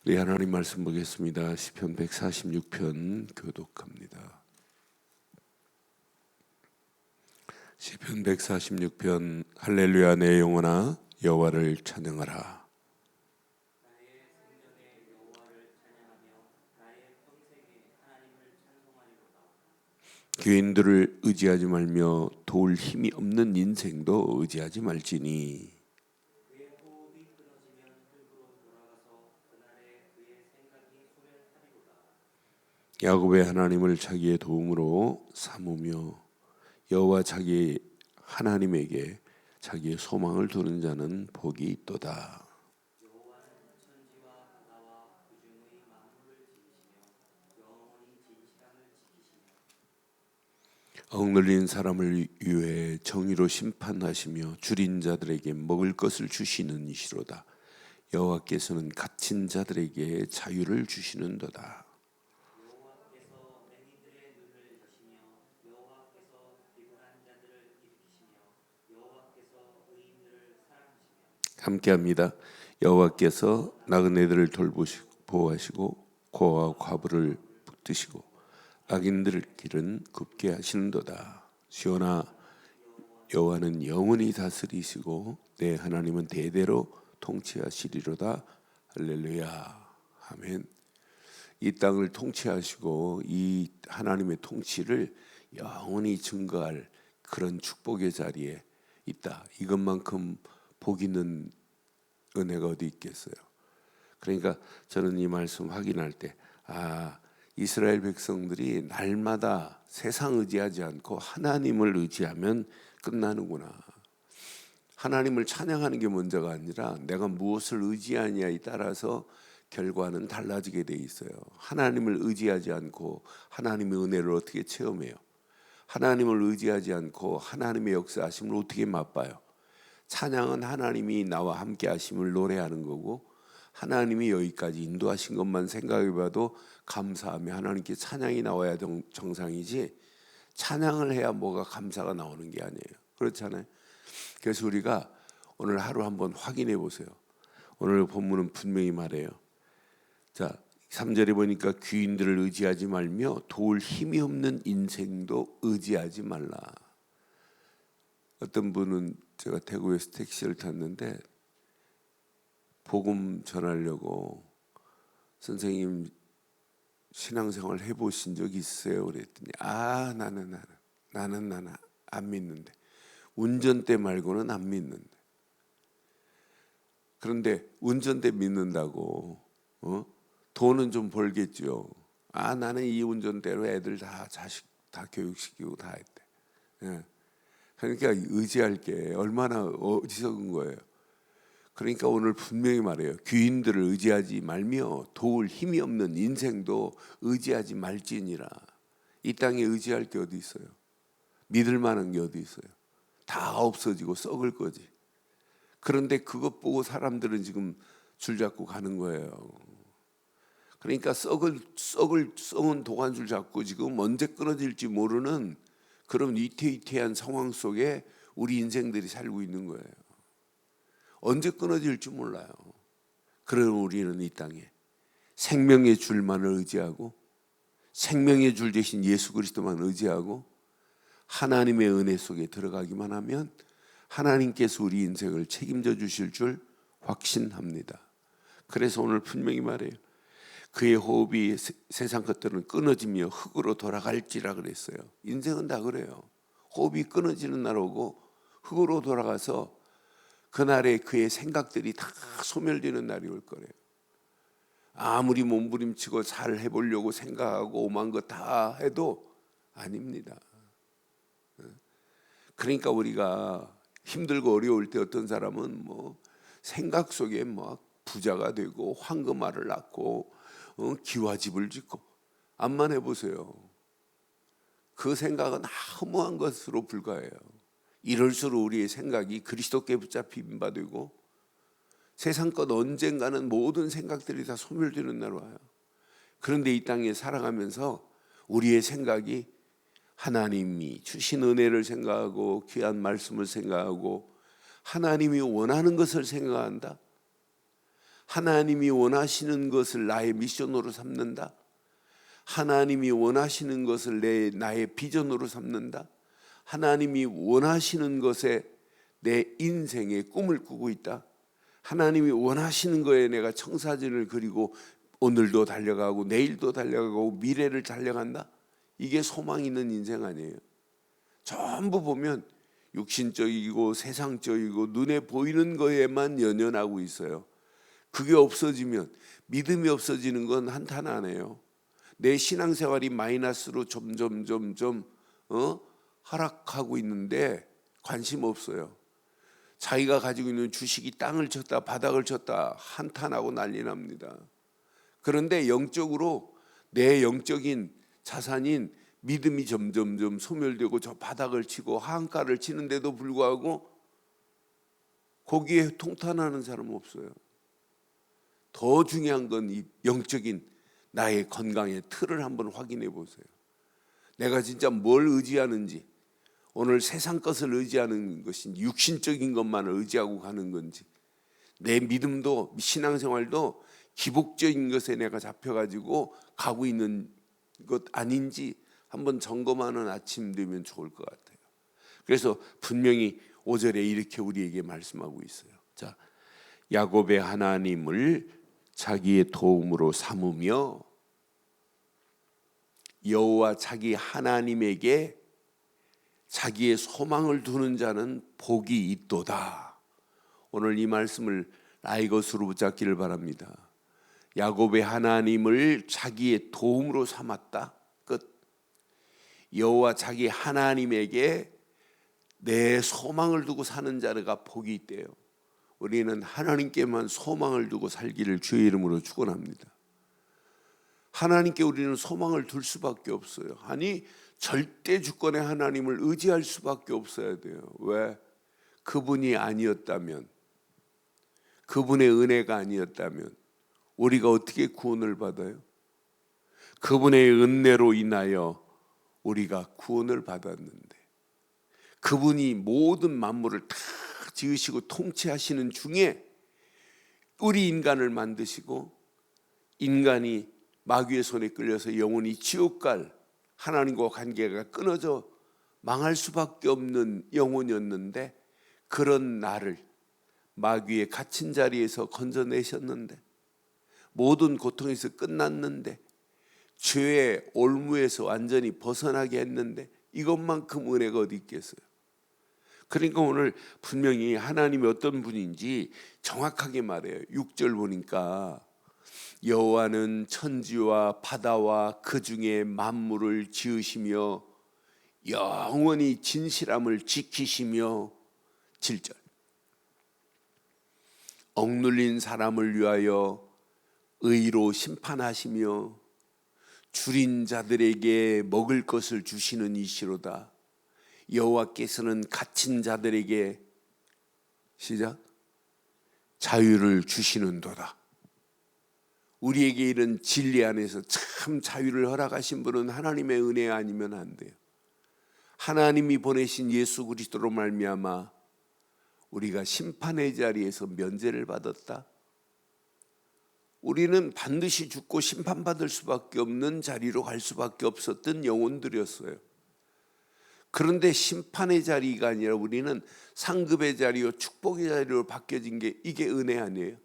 우리 하나님 말씀 보겠습니다. 시편 146편 교독합니다. 시편 146편. 할렐루야 내 영혼아 여호와를 찬양하라. 나의 생전에 여호와를 찬양하며 나의 평생에 하나님을 찬송하리로다. 귀인들을 의지하지 말며 도울 힘이 없는 인생도 의지하지 말지니 그의 호흡이 끊어지면 흙으로 돌아가서 그날에 그의 생각이 소멸하리로다. 야곱의 하나님을 자기의 도움으로 삼으며 여호와 자기 하나님에게 자기의 소망을 두는 자는 복이 있도다. 여호와는 천지와 바다와 그 중의 만물을 지으시며 영원히 진실함을 지키시며 억눌린 사람을 위해 정의로 심판하시며 줄인 자들에게 먹을 것을 주시는 이시로다. 여호와께서는 갇힌 자들에게 자유를 주시는도다. 여호와께서 맹인들의 눈을 여시며 여호와께서 피곤한 자들을 일으키시며 여호와께서 의인들을 사랑하시며 함께합니다. 여호와께서 나그네들을 돌보시고 보호하시고 고아와 과부를 붙드시고 악인들의 길은 굽게 하시는도다. 시온아 여호와는 영원히 다스리시고 내 하나님은 대대로 통치하시리로다. 할렐루야. 아멘. 이 땅을 통치하시고 이 하나님의 통치를 영원히 증거할 그런 축복의 자리에 있다. 이것만큼 복 있는 은혜가 어디 있겠어요. 그러니까 저는 이 말씀 확인할 때 이스라엘 백성들이 날마다 세상 의지하지 않고 하나님을 의지하면 끝나는구나. 하나님을 찬양하는 게 문제가 아니라 내가 무엇을 의지하냐에 따라서 결과는 달라지게 돼 있어요. 하나님을 의지하지 않고 하나님의 은혜를 어떻게 체험해요? 하나님을 의지하지 않고 하나님의 역사하심을 어떻게 맛봐요? 찬양은 하나님이 나와 함께 하심을 노래하는 거고, 하나님이 여기까지 인도하신 것만 생각해봐도 감사하며 하나님께 찬양이 나와야 정상이지, 찬양을 해야 뭐가 감사가 나오는 게 아니에요. 그렇잖아요. 그래서 우리가 오늘 하루 한번 확인해 보세요. 오늘 본문은 분명히 말해요. 자, 3절에 보니까 귀인들을 의지하지 말며 도울 힘이 없는 인생도 의지하지 말라. 어떤 분은 제가 대구에서 택시를 탔는데 복음 전하려고 선생님 신앙생활 해보신 적 있으세요? 그랬더니 나는 안 믿는데, 운전대 말고는 안 믿는데. 그런데 운전대 믿는다고 돈은 좀 벌겠죠. 나는 이 운전대로 애들 자식 다 교육시키고 다 했대. 예. 그러니까 의지할 게 얼마나 어리석은 거예요. 그러니까 오늘 분명히 말해요. 귀인들을 의지하지 말며 도울 힘이 없는 인생도 의지하지 말지니라. 이 땅에 의지할 게 어디 있어요? 믿을 만한 게 어디 있어요? 다 없어지고 썩을 거지. 그런데 그것 보고 사람들은 지금 줄잡고 가는 거예요. 그러니까 썩은 도간줄 잡고 지금 언제 끊어질지 모르는 그런 위태위태한 상황 속에 우리 인생들이 살고 있는 거예요. 언제 끊어질지 몰라요. 그럼 우리는 이 땅에 생명의 줄만을 의지하고, 생명의 줄 대신 예수 그리스도만 의지하고 하나님의 은혜 속에 들어가기만 하면 하나님께서 우리 인생을 책임져 주실 줄 확신합니다. 그래서 오늘 분명히 말해요. 그의 호흡이 세상 것들은 끊어지며 흙으로 돌아갈지라 그랬어요. 인생은 다 그래요. 호흡이 끊어지는 날 오고 흙으로 돌아가서 그날에 그의 생각들이 다 소멸되는 날이 올 거래요. 아무리 몸부림치고 잘 해보려고 생각하고 오만 거 다 해도 아닙니다. 그러니까 우리가 힘들고 어려울 때 어떤 사람은 생각 속에 부자가 되고 황금알을 낳고 기와집을 짓고, 암만 해보세요. 그 생각은 허무한 것으로 불과해요. 이럴수록 우리의 생각이 그리스도께 붙잡힌 바 되고 세상 것 언젠가는 모든 생각들이 다 소멸되는 날 와요. 그런데 이 땅에 살아가면서 우리의 생각이 하나님이 주신 은혜를 생각하고 귀한 말씀을 생각하고 하나님이 원하는 것을 생각한다. 하나님이 원하시는 것을 나의 미션으로 삼는다. 하나님이 원하시는 것을 나의 비전으로 삼는다. 하나님이 원하시는 것에 내 인생의 꿈을 꾸고 있다. 하나님이 원하시는 거에 내가 청사진을 그리고 오늘도 달려가고 내일도 달려가고 미래를 달려간다. 이게 소망 있는 인생 아니에요. 전부 보면 육신적이고 세상적이고 눈에 보이는 거에만 연연하고 있어요. 그게 없어지면, 믿음이 없어지는 건 한탄하네요. 내 신앙생활이 마이너스로 점점 하락하고 있는데 관심 없어요. 자기가 가지고 있는 주식이 땅을 쳤다 바닥을 쳤다 한탄하고 난리 납니다. 그런데 영적으로 내 영적인 자산인 믿음이 점점 소멸되고 저 바닥을 치고 하한가를 치는데도 불구하고 거기에 통탄하는 사람은 없어요. 더 중요한 건 이 영적인 나의 건강의 틀을 한번 확인해 보세요. 내가 진짜 뭘 의지하는지, 오늘 세상 것을 의지하는 것인지 육신적인 것만을 의지하고 가는 건지, 내 믿음도 신앙생활도 기복적인 것에 내가 잡혀가지고 가고 있는 것 아닌지 한번 점검하는 아침 되면 좋을 것 같아요. 그래서 분명히 5절에 이렇게 우리에게 말씀하고 있어요. 자, 야곱의 하나님을 자기의 도움으로 삼으며 여호와 자기 하나님에게 자기의 소망을 두는 자는 복이 있도다. 오늘 이 말씀을 나의 것으로 붙잡기를 바랍니다. 야곱의 하나님을 자기의 도움으로 삼았다. 끝. 여호와 자기 하나님에게 내 소망을 두고 사는 자가 복이 있대요. 우리는 하나님께만 소망을 두고 살기를 주의 이름으로 축원합니다. 하나님께 우리는 소망을 둘 수밖에 없어요. 아니 절대 주권의 하나님을 의지할 수밖에 없어야 돼요. 왜? 그분이 아니었다면, 그분의 은혜가 아니었다면 우리가 어떻게 구원을 받아요? 그분의 은혜로 인하여 우리가 구원을 받았는데, 그분이 모든 만물을 다 지으시고 통치하시는 중에 우리 인간을 만드시고 인간이 마귀의 손에 끌려서 영원히 지옥 갈, 하나님과 관계가 끊어져 망할 수밖에 없는 영혼이었는데, 그런 나를 마귀의 갇힌 자리에서 건져내셨는데, 모든 고통에서 끝났는데, 죄의 올무에서 완전히 벗어나게 했는데, 이것만큼 은혜가 어디 있겠어요? 그러니까 오늘 분명히 하나님이 어떤 분인지 정확하게 말해요. 6절 보니까 여호와는 천지와 바다와 그 중에 만물을 지으시며 영원히 진실함을 지키시며, 7절 억눌린 사람을 위하여 의로 심판하시며 줄인 자들에게 먹을 것을 주시는 이시로다. 여호와께서는 갇힌 자들에게 시작 자유를 주시는도다. 우리에게 이런 진리 안에서 참 자유를 허락하신 분은 하나님의 은혜 아니면 안 돼요. 하나님이 보내신 예수 그리스도로 말미암아 우리가 심판의 자리에서 면제를 받았다. 우리는 반드시 죽고 심판받을 수밖에 없는 자리로 갈 수밖에 없었던 영혼들이었어요. 그런데 심판의 자리가 아니라 우리는 상급의 자리요 축복의 자리로 바뀌어진 게, 이게 은혜 아니에요?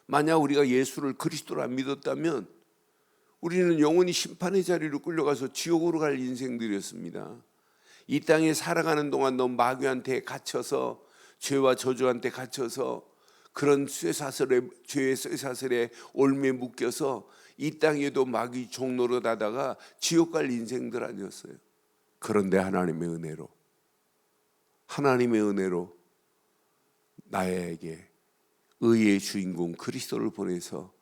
만약 우리가 예수를 그리스도로 안 믿었다면 우리는 영원히 심판의 자리로 끌려가서 지옥으로 갈 인생들이었습니다. 이 땅에 살아가는 동안 너무 마귀한테 갇혀서, 죄와 저주한테 갇혀서 그런 죄의 쇠사슬에 올매 묶여서 이 땅에도 마귀 종노릇 하다가 지옥 갈 인생들 아니었어요. 그런데 하나님의 은혜로 나에게 의의 주인공 그리스도를 보내서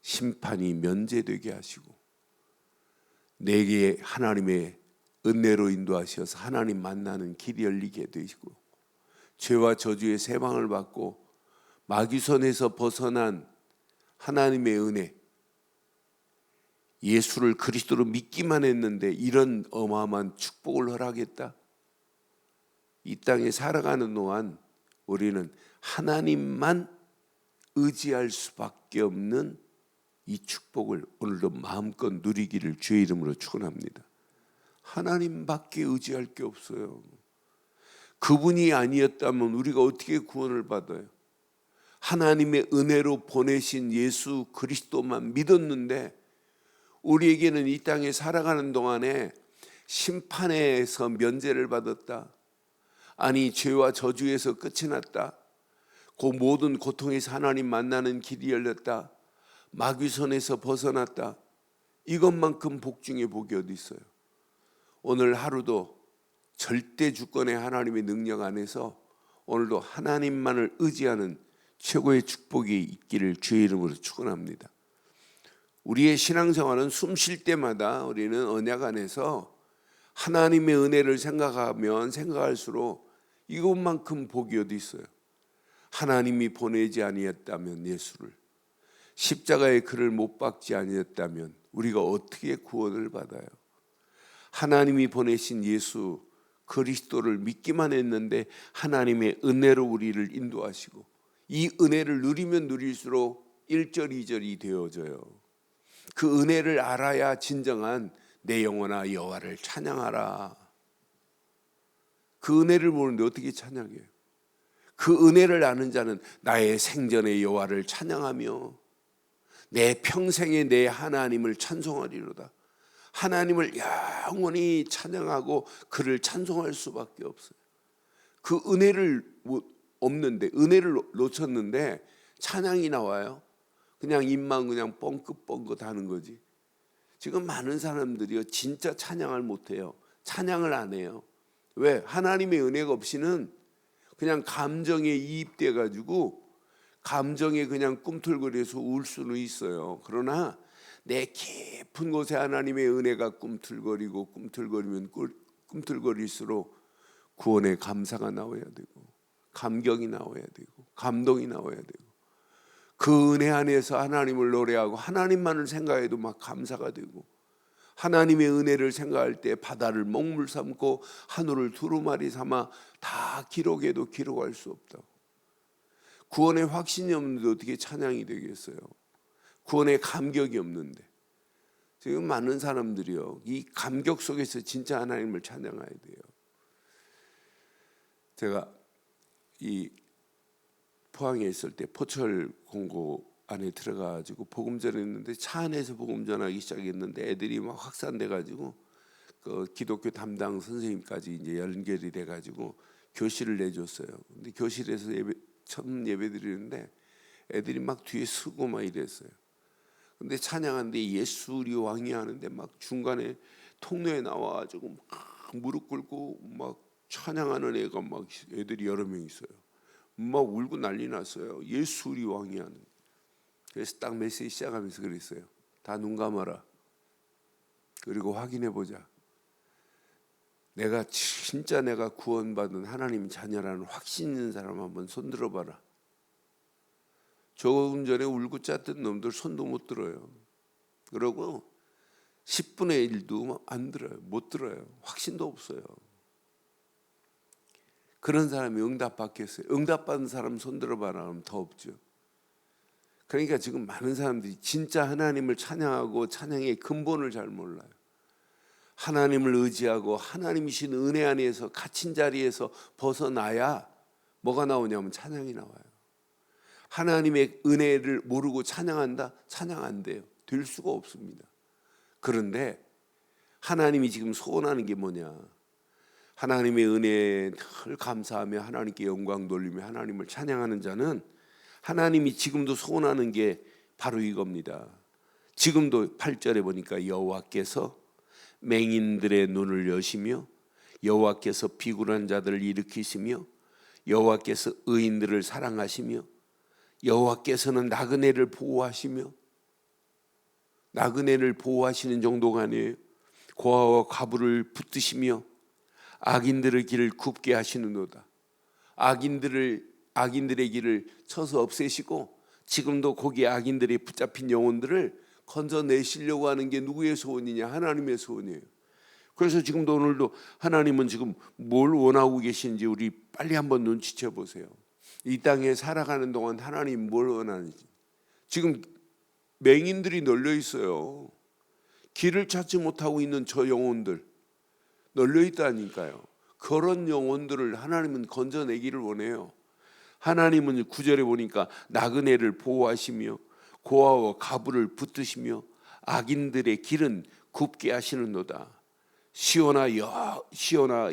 심판이 면제되게 하시고 내게 하나님의 은혜로 인도하셔서 하나님 만나는 길이 열리게 되시고, 죄와 저주의 세방을 받고 마귀 손에서 벗어난 하나님의 은혜, 예수를 그리스도로 믿기만 했는데 이런 어마어마한 축복을 허락했다. 이 땅에 살아가는 동안 우리는 하나님만 의지할 수밖에 없는 이 축복을 오늘도 마음껏 누리기를 주의 이름으로 축원합니다. 하나님밖에 의지할 게 없어요. 그분이 아니었다면 우리가 어떻게 구원을 받아요? 하나님의 은혜로 보내신 예수 그리스도만 믿었는데 우리에게는 이 땅에 살아가는 동안에 심판에서 면제를 받았다. 아니 죄와 저주에서 끝이 났다. 그 모든 고통에서 하나님 만나는 길이 열렸다. 마귀손에서 벗어났다. 이것만큼 복 중에 복이 어디 있어요? 오늘 하루도 절대 주권의 하나님의 능력 안에서 오늘도 하나님만을 의지하는 최고의 축복이 있기를 주의 이름으로 축원합니다. 우리의 신앙생활은 숨 쉴 때마다 우리는 언약 안에서 하나님의 은혜를 생각하면 생각할수록 이것만큼 복이 어디 있어요? 하나님이 보내지 아니었다면 예수를, 십자가의 그를 못 박지 아니었다면 우리가 어떻게 구원을 받아요? 하나님이 보내신 예수 그리스도를 믿기만 했는데 하나님의 은혜로 우리를 인도하시고 이 은혜를 누리면 누릴수록 1절 2절이 되어져요. 그 은혜를 알아야 진정한 내 영혼아 여호와를 찬양하라. 그 은혜를 모르는데 어떻게 찬양해요? 그 은혜를 아는 자는 나의 생전의 여호와를 찬양하며 내 평생에 내 하나님을 찬송하리로다. 하나님을 영원히 찬양하고 그를 찬송할 수밖에 없어요. 그 은혜를 없는데, 은혜를 놓쳤는데 찬양이 나와요. 그냥 입만 그냥 뻥긋뻥긋 하는 거지. 지금 많은 사람들이요 진짜 찬양을 못해요. 찬양을 안 해요. 왜? 하나님의 은혜가 없이는 그냥 감정에 이입돼 가지고 감정에 그냥 꿈틀거려서 울 수는 있어요. 그러나 내 깊은 곳에 하나님의 은혜가 꿈틀거리고 꿈틀거리면 꿈틀거릴수록 구원의 감사가 나와야 되고 감격이 나와야 되고 감동이 나와야 되고 그 은혜 안에서 하나님을 노래하고 하나님만을 생각해도 막 감사가 되고 하나님의 은혜를 생각할 때 바다를 먹물 삼고 하늘을 두루마리 삼아 다 기록해도 기록할 수 없다고. 구원의 확신이 없는데 어떻게 찬양이 되겠어요? 구원의 감격이 없는데. 지금 많은 사람들이요 이 감격 속에서 진짜 하나님을 찬양해야 돼요. 제가 이 포항에 있을 때 포철 공고 안에 들어가가지고 복음 전했는데 차 안에서 복음 전하기 시작했는데 애들이 막 확산돼가지고 그 기독교 담당 선생님까지 이제 연결이 돼가지고 교실을 내줬어요. 근데 교실에서 처음 예배 드리는데 애들이 막 뒤에 서고 막 이랬어요. 근데 찬양하는데 예수 우리 왕이 하는데 막 중간에 통로에 나와가지고 막 무릎 꿇고 막 찬양하는 애가 막 애들이 여러 명 있어요. 막 울고 난리 났어요. 예수 우리 왕이 하는. 그래서 딱 메시지 시작하면서 그랬어요. 다 눈 감아라. 그리고 확인해 보자. 내가 진짜 내가 구원받은 하나님 자녀라는 확신 있는 사람 한번 손 들어봐라. 조금 전에 울고 짰던 놈들 손도 못 들어요. 그러고 10분의 1도 안 들어요. 못 들어요. 확신도 없어요. 그런 사람이 응답받겠어요? 응답받은 사람 손 들어봐라 하면 더 없죠. 그러니까 지금 많은 사람들이 진짜 하나님을 찬양하고 찬양의 근본을 잘 몰라요. 하나님을 의지하고 하나님이신 은혜 안에서 갇힌 자리에서 벗어나야 뭐가 나오냐면 찬양이 나와요. 하나님의 은혜를 모르고 찬양한다? 찬양 안 돼요. 될 수가 없습니다. 그런데 하나님이 지금 소원하는 게 뭐냐? 하나님의 은혜에 늘 감사하며 하나님께 영광 돌리며 하나님을 찬양하는 자는 하나님이 지금도 소원하는 게 바로 이겁니다. 지금도 8절에 보니까 여호와께서 맹인들의 눈을 여시며 여호와께서 비굴한 자들을 일으키시며 여호와께서 의인들을 사랑하시며 여호와께서는 나그네를 보호하시며 나그네를 보호하시는 정도가 아니에요. 고아와 과부를 붙드시며 악인들의 길을 굽게 하시는도다. 악인들의 길을 쳐서 없애시고 지금도 거기 악인들이 붙잡힌 영혼들을 건져내시려고 하는 게 누구의 소원이냐? 하나님의 소원이에요. 그래서 지금도 오늘도 하나님은 지금 뭘 원하고 계신지 우리 빨리 한번 눈치채 보세요. 이 땅에 살아가는 동안 하나님 뭘 원하는지. 지금 맹인들이 널려 있어요. 길을 찾지 못하고 있는 저 영혼들 널려 있다니까요. 그런 영혼들을 하나님은 건져내기를 원해요. 하나님은 9절에 보니까 나그네를 보호하시며 고아와 가부를 붙드시며 악인들의 길은 굽게 하시는도다. 시온아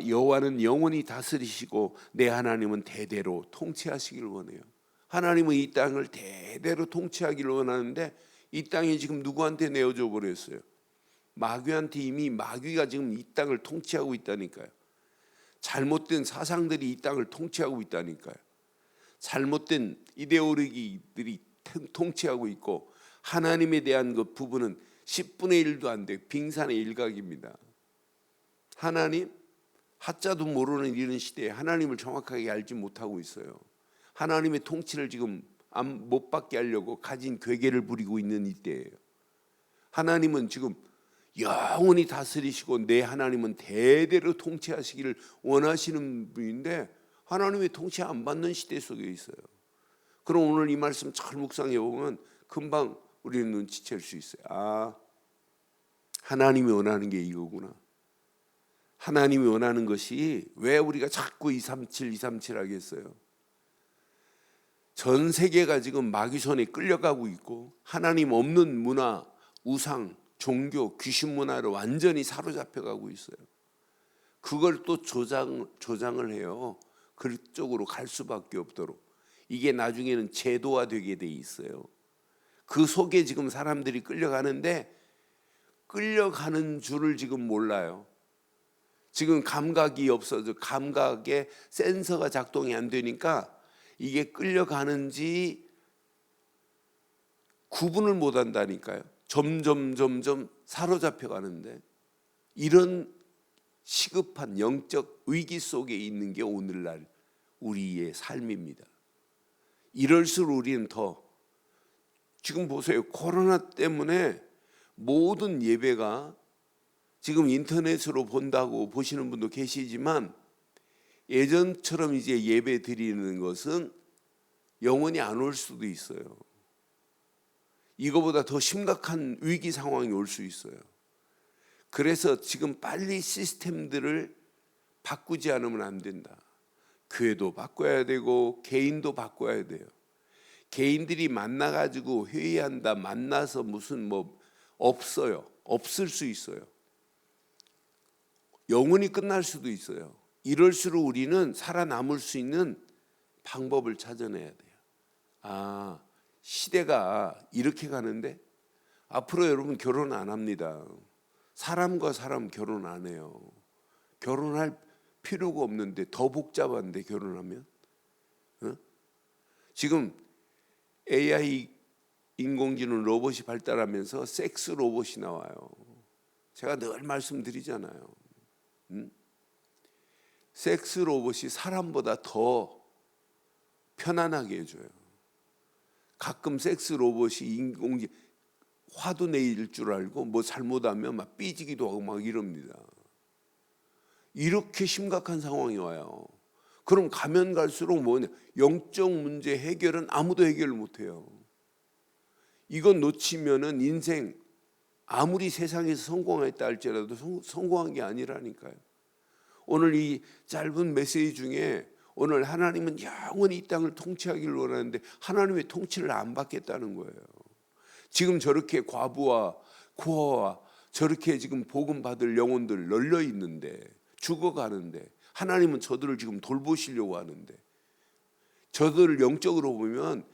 여호와는 영원히 다스리시고 내 하나님은 대대로 통치하시기를 원해요. 하나님은 이 땅을 대대로 통치하기를 원하는데 이 땅이 지금 누구한테 내어져 버렸어요? 마귀한테. 이미 마귀가 지금 이 땅을 통치하고 있다니까요. 잘못된 사상들이 이 땅을 통치하고 있다니까요. 잘못된 이데올로기들이 통치하고 있고 하나님에 대한 그 부분은 10분의 1도 안 돼. 빙산의 일각입니다. 하나님 하자도 모르는 이런 시대에 하나님을 정확하게 알지 못하고 있어요. 하나님의 통치를 지금 못 받게 하려고 가진 괴계를 부리고 있는 이때예요. 하나님은 지금 영원히 다스리시고 내 하나님은 대대로 통치하시기를 원하시는 분인데 하나님의 통치 안 받는 시대 속에 있어요. 그럼 오늘 이 말씀 잘 묵상해 보면 금방 우리는 눈치챌 수 있어요. 아, 하나님이 원하는 게 이거구나. 하나님이 원하는 것이 왜 우리가 자꾸 237 하겠어요? 전 세계가 지금 마귀 손에 끌려가고 있고 하나님 없는 문화, 우상, 종교, 귀신 문화로 완전히 사로잡혀가고 있어요. 그걸 또 조장을 해요. 그쪽으로 갈 수밖에 없도록. 이게 나중에는 제도화되게 돼 있어요. 그 속에 지금 사람들이 끌려가는데 끌려가는 줄을 지금 몰라요. 지금 감각이 없어져. 감각에 센서가 작동이 안 되니까 이게 끌려가는지 구분을 못 한다니까요. 점점 사로잡혀 가는데 이런 시급한 영적 위기 속에 있는 게 오늘날 우리의 삶입니다. 이럴수록 우리는 더 지금 보세요. 코로나 때문에 모든 예배가 지금 인터넷으로 본다고 보시는 분도 계시지만 예전처럼 이제 예배 드리는 것은 영원히 안 올 수도 있어요. 이거보다 더 심각한 위기 상황이 올 수 있어요. 그래서 지금 빨리 시스템들을 바꾸지 않으면 안 된다. 교회도 바꿔야 되고 개인도 바꿔야 돼요. 개인들이 만나가지고 회의한다, 만나서 무슨 뭐 없어요. 없을 수 있어요. 영원히 끝날 수도 있어요. 이럴수록 우리는 살아남을 수 있는 방법을 찾아내야 돼요. 아, 시대가 이렇게 가는데 앞으로 여러분 결혼 안 합니다. 사람과 사람 결혼 안 해요. 결혼할 필요가 없는데 더 복잡한데 결혼하면 지금 AI 인공지능 로봇이 발달하면서 섹스 로봇이 나와요. 제가 늘 말씀드리잖아요. 섹스 로봇이 사람보다 더 편안하게 해줘요. 가끔 섹스 로봇이 인공지능 화도 내일 줄 알고 뭐 잘못하면 막 삐지기도 하고 막 이럽니다. 이렇게 심각한 상황이 와요. 그럼 가면 갈수록 뭐냐? 영적 문제 해결은 아무도 해결을 못해요. 이건 놓치면은 인생 아무리 세상에서 성공했다 할지라도 성공한 게 아니라니까요. 오늘 이 짧은 메시지 중에 오늘 하나님은 영원히 이 땅을 통치하기를 원하는데 하나님의 통치를 안 받겠다는 거예요. 지금 저렇게 과부와 고아와 저렇게 지금 복음 받을 영혼들 널려 있는데 죽어가는데 하나님은 저들을 지금 돌보시려고 하는데 저들을 영적으로 보면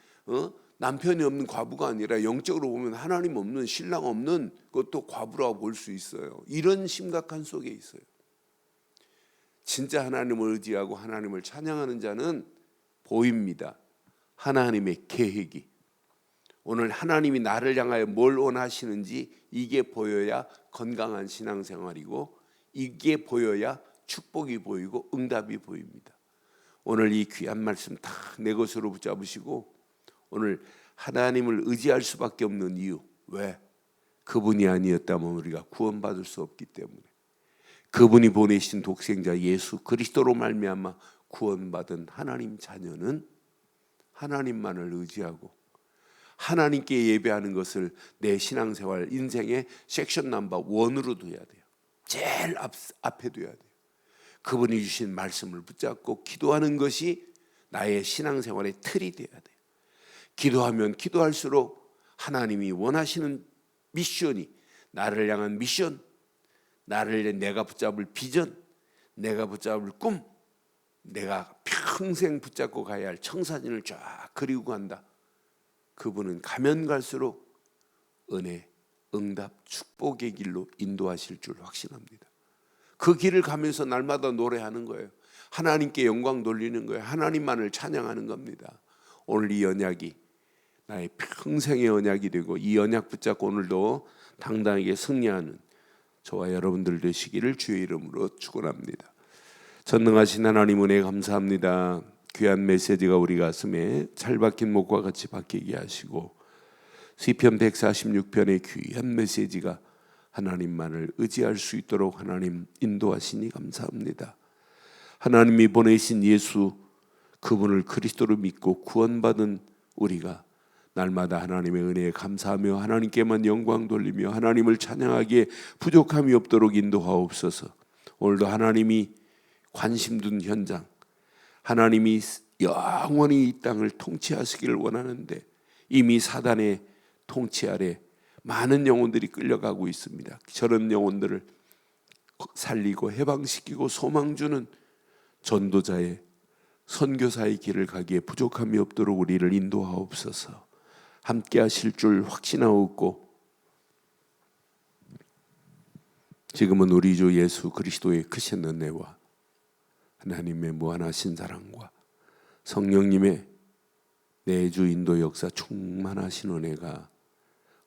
남편이 없는 과부가 아니라 영적으로 보면 하나님 없는 신랑 없는 것도 과부라고 볼 수 있어요. 이런 심각한 속에 있어요. 진짜 하나님을 의지하고 하나님을 찬양하는 자는 보입니다. 하나님의 계획이. 오늘 하나님이 나를 향하여 뭘 원하시는지 이게 보여야 건강한 신앙생활이고 이게 보여야 축복이 보이고 응답이 보입니다. 오늘 이 귀한 말씀 다 내 것으로 붙잡으시고 오늘 하나님을 의지할 수밖에 없는 이유. 왜? 그분이 아니었다면 우리가 구원받을 수 없기 때문에. 그분이 보내신 독생자 예수 그리스도로 말미암아 구원받은 하나님 자녀는 하나님만을 의지하고 하나님께 예배하는 것을 내 신앙생활 인생의 섹션 넘버 1으로 둬야 돼요. 제일 앞에 둬야 돼요. 그분이 주신 말씀을 붙잡고 기도하는 것이 나의 신앙생활의 틀이 돼야 돼요. 기도하면 기도할수록 하나님이 원하시는 미션이, 나를 향한 미션, 내가 붙잡을 비전, 내가 붙잡을 꿈, 내가 평생 붙잡고 가야 할 청사진을 쫙 그리고 간다. 그분은 가면 갈수록 은혜, 응답, 축복의 길로 인도하실 줄 확신합니다. 그 길을 가면서 날마다 노래하는 거예요. 하나님께 영광 돌리는 거예요. 하나님만을 찬양하는 겁니다. 오늘 이 언약이 나의 평생의 언약이 되고 이 언약 붙잡고 오늘도 당당하게 승리하는 저와 여러분들 되시기를 주의 이름으로 축원합니다. 전능하신 하나님 은혜 감사합니다. 귀한 메시지가 우리 가슴에 잘 박힌 목과 같이 박히게 하시고 시편 146편의 귀한 메시지가 하나님만을 의지할 수 있도록 하나님 인도하시니 감사합니다. 하나님이 보내신 예수 그분을 그리스도로 믿고 구원받은 우리가 날마다 하나님의 은혜에 감사하며 하나님께만 영광 돌리며 하나님을 찬양하기에 부족함이 없도록 인도하옵소서. 오늘도 하나님이 관심 둔 현장, 하나님이 영원히 이 땅을 통치하시기를 원하는데 이미 사단의 통치 아래 많은 영혼들이 끌려가고 있습니다. 저런 영혼들을 살리고 해방시키고 소망 주는 전도자의 선교사의 길을 가기에 부족함이 없도록 우리를 인도하옵소서. 함께 하실 줄 확신하옵고 지금은 우리 주 예수 그리스도의 크신 은혜와 하나님의 무한하신 사랑과 성령님의 내주 인도 역사 충만하신 은혜가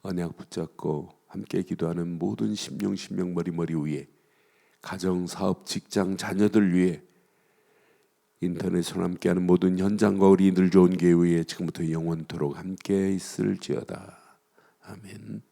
언약 붙잡고 함께 기도하는 모든 심령 머리 위에 가정, 사업, 직장, 자녀들 위해 인터넷으로 함께하는 모든 현장과 우리들 좋은 교회 위에 지금부터 영원토록 함께 있을지어다. 아멘.